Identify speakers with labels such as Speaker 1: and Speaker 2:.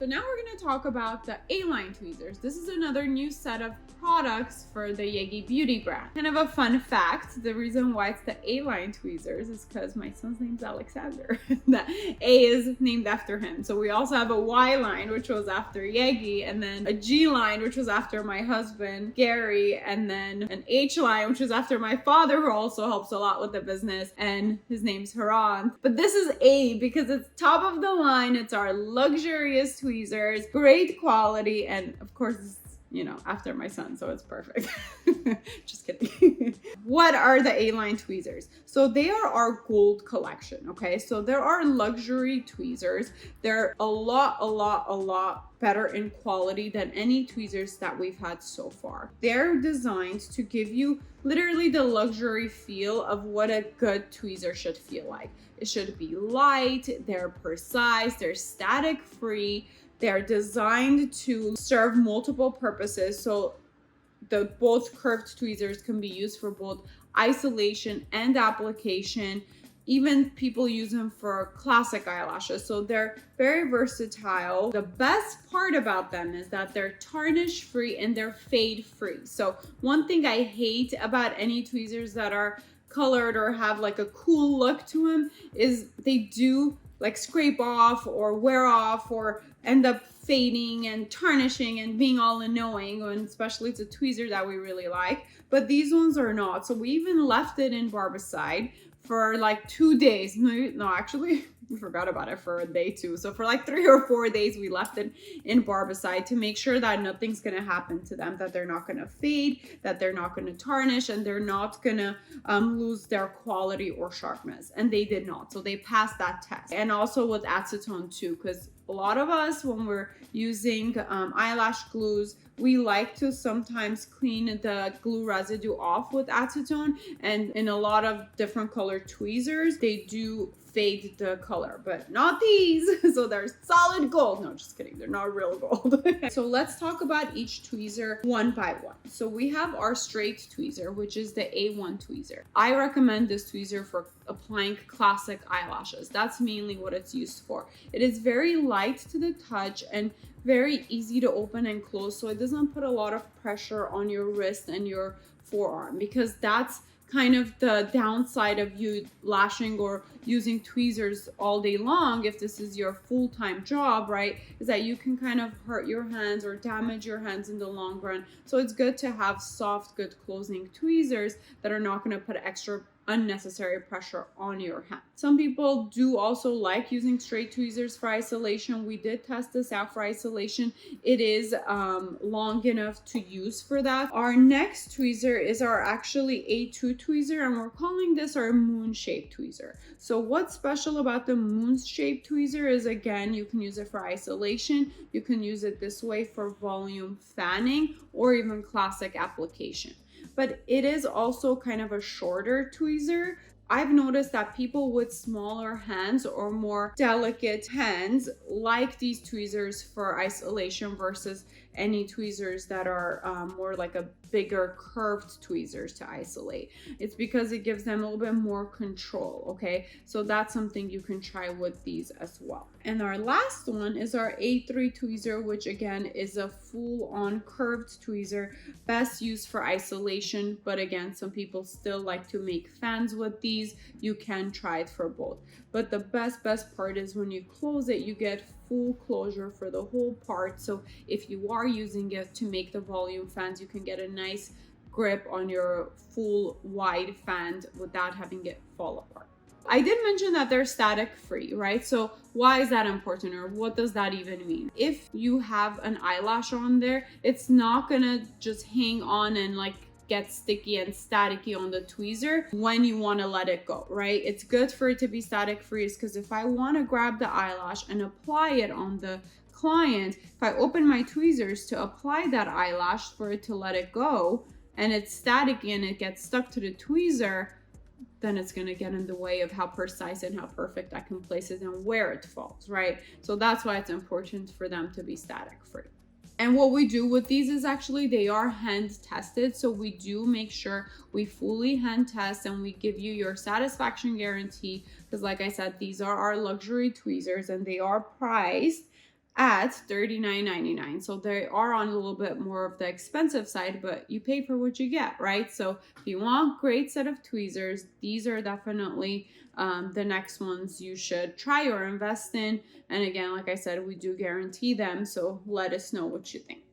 Speaker 1: So now we're going to talk about the A-line tweezers. This is another new set of products for the Yegi beauty brand. Kind of a fun fact, the reason why it's the A-line tweezers is because my son's name's Alexander. The A is named after him. So we also have a Y-line, which was after Yegi, and then a G-line, which was after my husband, Gary, and then an H-line, which is after my father, who also helps a lot with the business, and his name's Haran. But this is A because it's top of the line. It's our luxurious tweezers, great quality, and of course, you know, after my son, so it's perfect. Just kidding. What are the A-line tweezers? So they are our gold collection, okay? So there are luxury tweezers. They're a lot better in quality than any tweezers that we've had so far. They're designed to give you literally the luxury feel of what a good tweezer should feel like. It should be light, they're precise, they're static free. They're designed to serve multiple purposes. So both curved tweezers can be used for both isolation and application. Even people use them for classic eyelashes. So they're very versatile. The best part about them is that they're tarnish free and they're fade free. So one thing I hate about any tweezers that are colored or have like a cool look to them is they do like scrape off or wear off or end up fading and tarnishing and being all annoying, and especially it's a tweezer that we really like. But these ones are not. So we even left it in Barbicide for like 2 days. No, actually, we forgot about it for a day too. So for like 3 or 4 days, we left it in Barbicide to make sure that nothing's gonna happen to them, that they're not gonna fade, that they're not gonna tarnish, and they're not gonna lose their quality or sharpness. And they did not. So they passed that test. And also with acetone too, because a lot of us, when we're using eyelash glues, we like to sometimes clean the glue residue off with acetone, and in a lot of different colored tweezers, they do fade the color, but not these. So they're solid gold. No, just kidding. They're not real gold. So let's talk about each tweezer one by one. So we have our straight tweezer, which is the A1 tweezer. I recommend this tweezer for applying classic eyelashes. That's mainly what it's used for. It is very light to the touch and very easy to open and close, so it doesn't put a lot of pressure on your wrist and your forearm, because that's kind of the downside of you lashing or using tweezers all day long. If this is your full-time job, right, is that you can kind of hurt your hands or damage your hands in the long run. So it's good to have soft, good closing tweezers that are not going to put extra unnecessary pressure on your hand. Some people do also like using straight tweezers for isolation. We did test this out for isolation. It is long enough to use for that. Our next tweezer is our actually A2 tweezer, and we're calling this our moon-shaped tweezer. So what's special about the moon-shaped tweezer is, again, you can use it for isolation. You can use it this way for volume fanning or even classic application. But it is also kind of a shorter tweezer. I've noticed that people with smaller hands or more delicate hands like these tweezers for isolation versus any tweezers that are more like a bigger curved tweezers to isolate. It's because it gives them a little bit more control, okay? So that's something you can try with these as well. And our last one is our A3 tweezer, which again is a full-on curved tweezer, best used for isolation. But again, some people still like to make fans with these. You can try it for both. But the best part is when you close it, you get full closure for the whole part. So if you are using it to make the volume fans, you can get a nice grip on your full wide fan without having it fall apart. I did mention that they're static free, right? So why is that important, or what does that even mean? If you have an eyelash on there, it's not gonna just hang on and like get sticky and staticky on the tweezer when you want to let it go, right? It's good for it to be static free, because if I want to grab the eyelash and apply it on the client, if I open my tweezers to apply that eyelash for it to let it go and it's staticky and it gets stuck to the tweezer, then it's going to get in the way of how precise and how perfect I can place it and where it falls, right? So that's why it's important for them to be static free. And what we do with these is actually they are hand tested. So we do make sure we fully hand test and we give you your satisfaction guarantee. Because like I said, these are our luxury tweezers and they are priced at $39.99. So they are on a little bit more of the expensive side, but you pay for what you get, right? So if you want great set of tweezers, these are definitely the next ones you should try or invest in. And again, like I said, we do guarantee them, so let us know what you think.